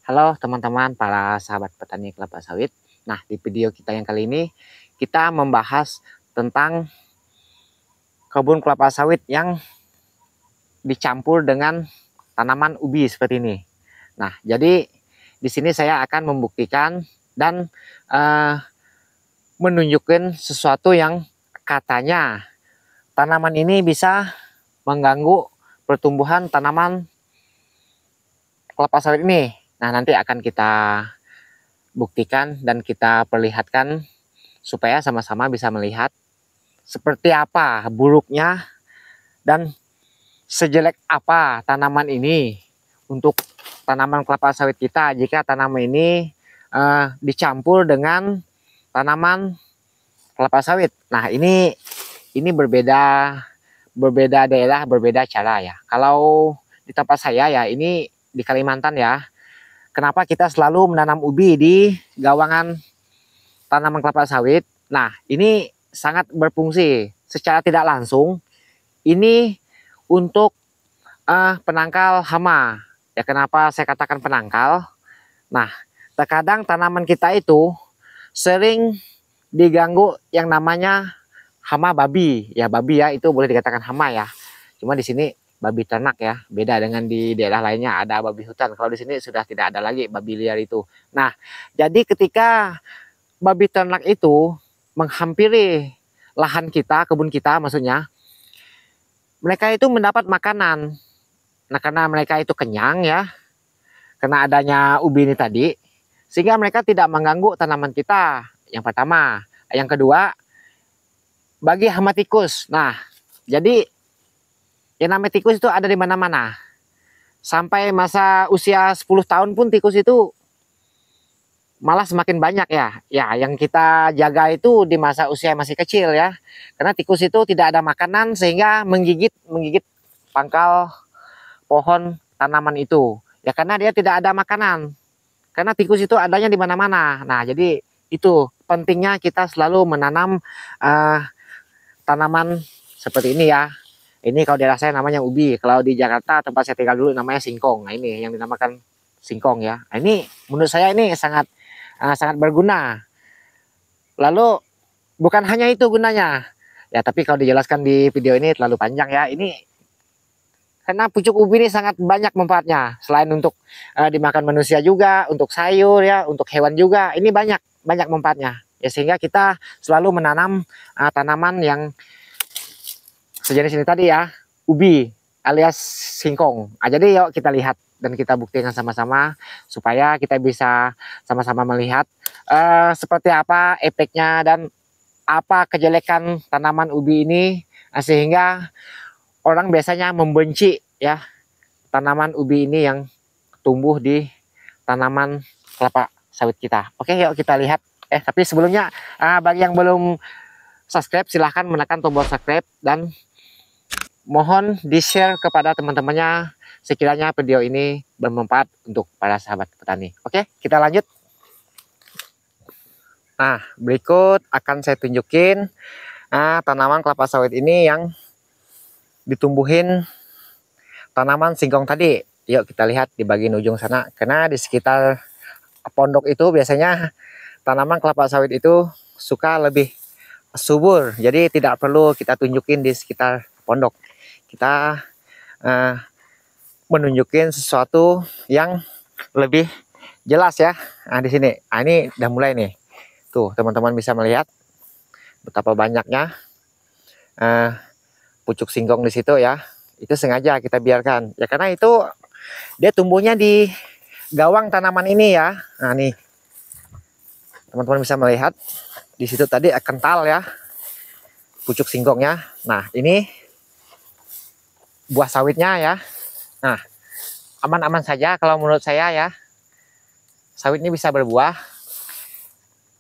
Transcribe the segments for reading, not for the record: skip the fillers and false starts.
Halo teman-teman para sahabat petani kelapa sawit. Nah, di video kita yang kali ini kita membahas tentang kebun kelapa sawit yang dicampur dengan tanaman ubi seperti ini. Nah, jadi di sini saya akan membuktikan dan menunjukkan sesuatu yang katanya tanaman ini bisa mengganggu pertumbuhan tanaman kelapa sawit ini. Nah, nanti akan kita buktikan dan kita perlihatkan supaya sama-sama bisa melihat seperti apa buruknya dan sejelek apa tanaman ini untuk tanaman kelapa sawit kita jika tanaman ini dicampur dengan tanaman kelapa sawit. Nah, ini berbeda daerah, berbeda cara ya. Kalau di tempat saya ya, ini di Kalimantan ya. Kenapa kita selalu menanam ubi di gawangan tanaman kelapa sawit? Nah, ini sangat berfungsi secara tidak langsung. Ini untuk penangkal hama. Ya, kenapa saya katakan penangkal? Nah, terkadang tanaman kita itu sering diganggu yang namanya hama babi. Ya, babi ya, itu boleh dikatakan hama ya. Cuma di sini babi ternak ya, beda dengan di daerah lainnya ada babi hutan. Kalau di sini sudah tidak ada lagi babi liar itu. Nah, jadi ketika babi ternak itu menghampiri lahan kita, kebun kita maksudnya, mereka itu mendapat makanan. Nah, karena mereka itu kenyang ya, karena adanya ubi ini tadi, sehingga mereka tidak mengganggu tanaman kita. Yang pertama. Yang kedua, bagi hama tikus. Nah, jadi yang namanya tikus itu ada di mana-mana. Sampai masa usia 10 tahun pun tikus itu malah semakin banyak ya. Ya, yang kita jaga itu di masa usia masih kecil ya. Karena tikus itu tidak ada makanan sehingga menggigit pangkal pohon tanaman itu. Ya, karena dia tidak ada makanan. Karena tikus itu adanya di mana-mana. Nah, jadi itu pentingnya kita selalu menanam tanaman seperti ini ya. Ini kalau daerah saya namanya ubi. Kalau di Jakarta tempat saya tinggal dulu namanya singkong. Nah, ini yang dinamakan singkong ya. Nah, ini menurut saya ini sangat berguna. Lalu bukan hanya itu gunanya. Ya, tapi kalau dijelaskan di video ini terlalu panjang ya. Ini karena pucuk ubi ini sangat banyak manfaatnya. Selain untuk dimakan manusia juga, untuk sayur ya, untuk hewan juga. Ini banyak manfaatnya. Ya, sehingga kita selalu menanam tanaman yang sejenis ini tadi ya, ubi alias singkong. Nah, jadi yuk kita lihat dan kita buktikan sama-sama supaya kita bisa sama-sama melihat seperti apa efeknya dan apa kejelekan tanaman ubi ini, sehingga orang biasanya membenci ya tanaman ubi ini yang tumbuh di tanaman kelapa sawit kita. Oke, yuk kita lihat. Tapi sebelumnya bagi yang belum subscribe silahkan menekan tombol subscribe dan mohon di-share kepada teman-temannya sekiranya video ini bermanfaat untuk para sahabat petani. Oke, kita lanjut. Nah, berikut akan saya tunjukin tanaman kelapa sawit ini yang ditumbuhin tanaman singkong tadi. Yuk kita lihat di bagian ujung sana. Karena di sekitar pondok itu biasanya tanaman kelapa sawit itu suka lebih subur. Jadi tidak perlu kita tunjukin di sekitar pondok. Kita menunjukin sesuatu yang lebih jelas ya. Nah, di sini, ini udah mulai nih. Tuh, teman-teman bisa melihat betapa banyaknya pucuk singkong di situ ya. Itu sengaja kita biarkan. Ya, karena itu dia tumbuhnya di gawang tanaman ini ya. Nah, nih. Teman-teman bisa melihat di situ tadi kental ya pucuk singkongnya. Nah, ini buah sawitnya ya. Nah, aman-aman saja kalau menurut saya ya. Sawit ini bisa berbuah.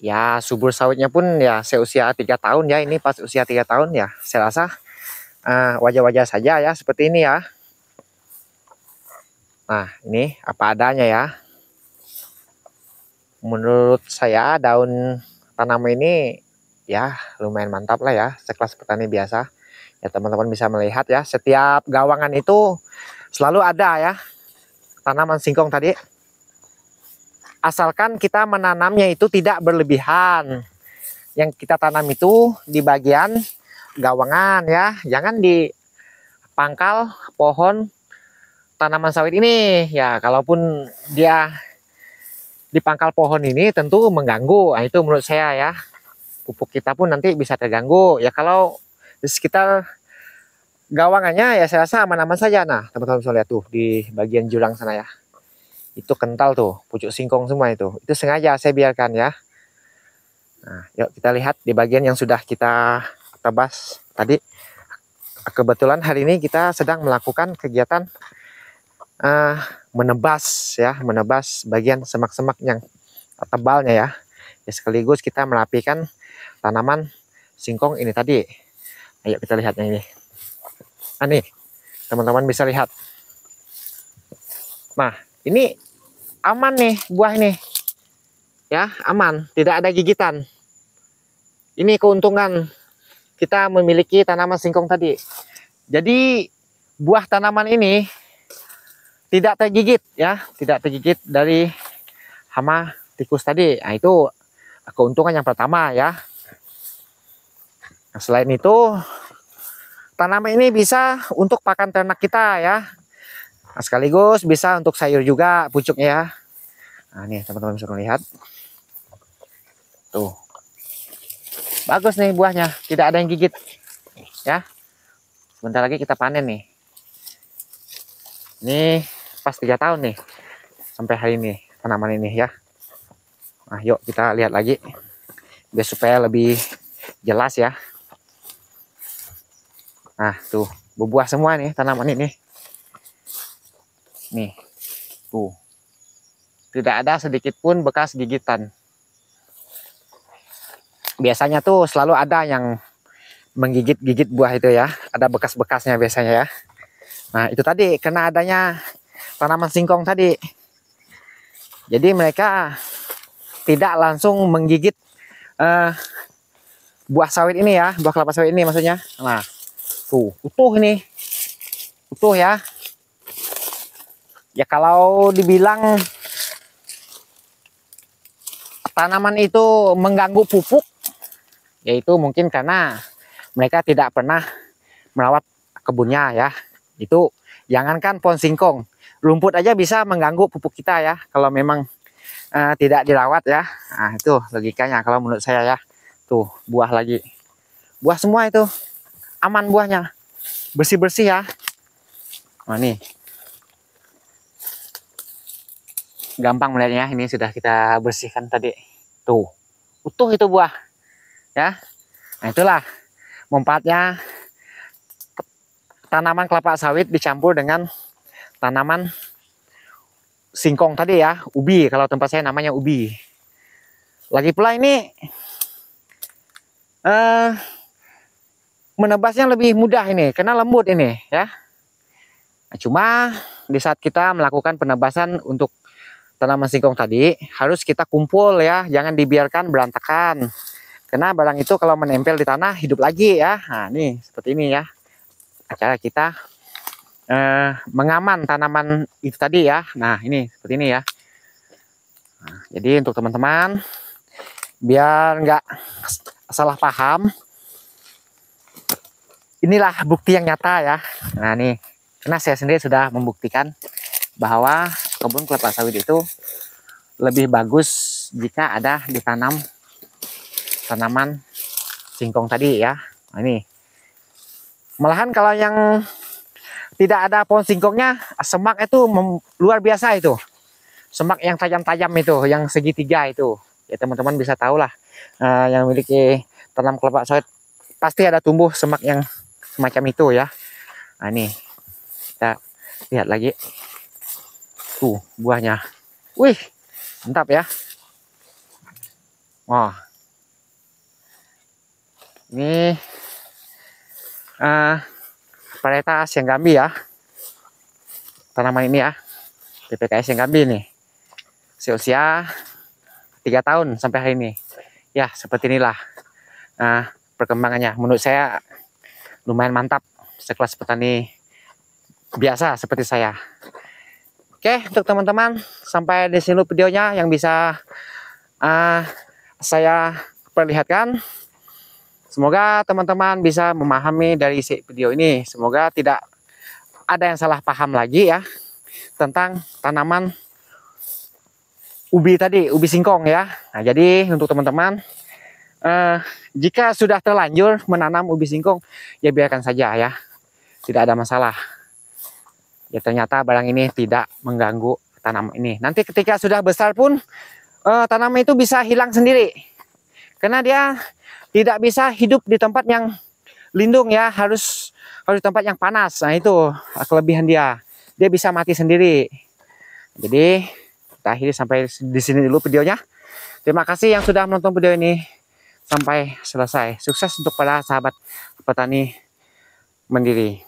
Ya, subur sawitnya pun ya seusia 3 tahun ya. Ini pas usia 3 tahun ya. Saya rasa wajar-wajar saja ya seperti ini ya. Nah, ini apa adanya ya. Menurut saya daun tanaman ini ya lumayan mantap lah ya. Sekelas petani biasa. Ya, teman-teman bisa melihat ya, setiap gawangan itu selalu ada ya tanaman singkong tadi. asalkan kita menanamnya itu tidak berlebihan. Yang kita tanam itu di bagian gawangan ya, jangan di pangkal pohon tanaman sawit ini ya. Kalaupun dia di pangkal pohon ini tentu mengganggu. Nah, itu menurut saya ya. Pupuk kita pun nanti bisa terganggu. Ya kalau di sekitar gawangannya ya saya rasa aman-aman saja. Nah, teman-teman bisa lihat tuh di bagian jurang sana ya. Itu kental tuh, pucuk singkong semua itu. Itu sengaja saya biarkan ya. Nah, yuk kita lihat di bagian yang sudah kita tebas tadi. Kebetulan hari ini kita sedang melakukan kegiatan menebas ya, menebas bagian semak-semak yang tebalnya ya. Ya, sekaligus kita merapikan tanaman singkong ini tadi. Ayo kita lihat yang ini. Nah nih, teman-teman bisa lihat. Nah, ini aman nih buah ini. Ya, aman, tidak ada gigitan. Ini keuntungan kita memiliki tanaman singkong tadi. Jadi buah tanaman ini tidak tergigit ya, tidak tergigit dari hama tikus tadi. Nah, itu keuntungan yang pertama ya. Nah, selain itu tanaman ini bisa untuk pakan ternak kita ya. Nah, sekaligus bisa untuk sayur juga pucuknya ya. Nah, nih teman-teman bisa melihat. Tuh. Bagus nih buahnya, tidak ada yang gigit. Ya. Sebentar lagi kita panen nih. Ini pas 3 tahun nih sampai hari ini tanaman ini ya. Nah, yuk kita lihat lagi biar supaya lebih jelas ya. Nah, tuh berbuah semua nih tanaman ini. Nih. Tuh. Tidak ada sedikit pun bekas gigitan. Biasanya tuh selalu ada yang menggigit-gigit buah itu ya. Ada bekas-bekasnya biasanya ya. Nah, itu tadi karena adanya tanaman singkong tadi. Jadi mereka tidak langsung menggigit buah sawit ini ya, buah kelapa sawit ini maksudnya. Nah, tuh utuh ini. Utuh ya. Ya kalau dibilang tanaman itu mengganggu pupuk, yaitu mungkin karena mereka tidak pernah merawat kebunnya ya. Itu jangankan pohon singkong, rumput aja bisa mengganggu pupuk kita ya kalau memang tidak dirawat ya. Nah, itu logikanya kalau menurut saya ya. Tuh buah lagi, buah semua itu aman buahnya, bersih-bersih ya. Nah, nih gampang melihatnya, ini sudah kita bersihkan tadi. Tuh utuh itu buah ya. Nah, itulah manfaatnya tanaman kelapa sawit dicampur dengan tanaman singkong tadi ya, ubi. Kalau tempat saya namanya ubi. Lagi pula ini menebasnya lebih mudah ini karena lembut ini ya. Nah, cuma di saat kita melakukan penebasan untuk tanaman singkong tadi harus kita kumpul ya, jangan dibiarkan berantakan. Karena barang itu kalau menempel di tanah hidup lagi ya. Nah, nih seperti ini ya. Cara kita mengaman tanaman itu tadi ya. Nah, ini seperti ini ya. Nah, jadi untuk teman-teman biar nggak salah paham, inilah bukti yang nyata ya. Nah, nih karena saya sendiri sudah membuktikan bahwa kebun kelapa sawit itu lebih bagus jika ada ditanam tanaman singkong tadi ya. Nah, ini malahan kalau yang tidak ada pohon singkongnya, semak itu luar biasa itu. Semak yang tajam-tajam itu, yang segitiga itu. Ya teman-teman bisa tahu lah, yang memiliki tanam kelapa sawit pasti ada tumbuh semak yang semacam itu ya. Nah, ini kita lihat lagi. Tuh buahnya. Wih, mantap ya. Wah. Ini varietas Sianggambi ya. Tanaman ini ya. PPKS Sianggambi nih. Seusia 3 tahun sampai hari ini. Ya, seperti inilah perkembangannya. Menurut saya lumayan mantap sekelas petani biasa seperti saya. Oke, untuk teman-teman, sampai di sini dulu videonya yang bisa saya perlihatkan. Semoga teman-teman bisa memahami dari isi video ini. Semoga tidak ada yang salah paham lagi ya tentang tanaman ubi tadi, ubi singkong ya. Nah, jadi untuk teman-teman, jika sudah terlanjur menanam ubi singkong, ya biarkan saja ya, tidak ada masalah. Ya ternyata barang ini tidak mengganggu tanaman ini. Nanti ketika sudah besar pun tanaman itu bisa hilang sendiri, karena dia tidak bisa hidup di tempat yang lindung ya, harus di tempat yang panas. Nah itu kelebihan dia bisa mati sendiri. Jadi kita akhiri sampai di sini dulu videonya. Terima kasih yang sudah menonton video ini sampai selesai. Sukses untuk para sahabat petani mandiri.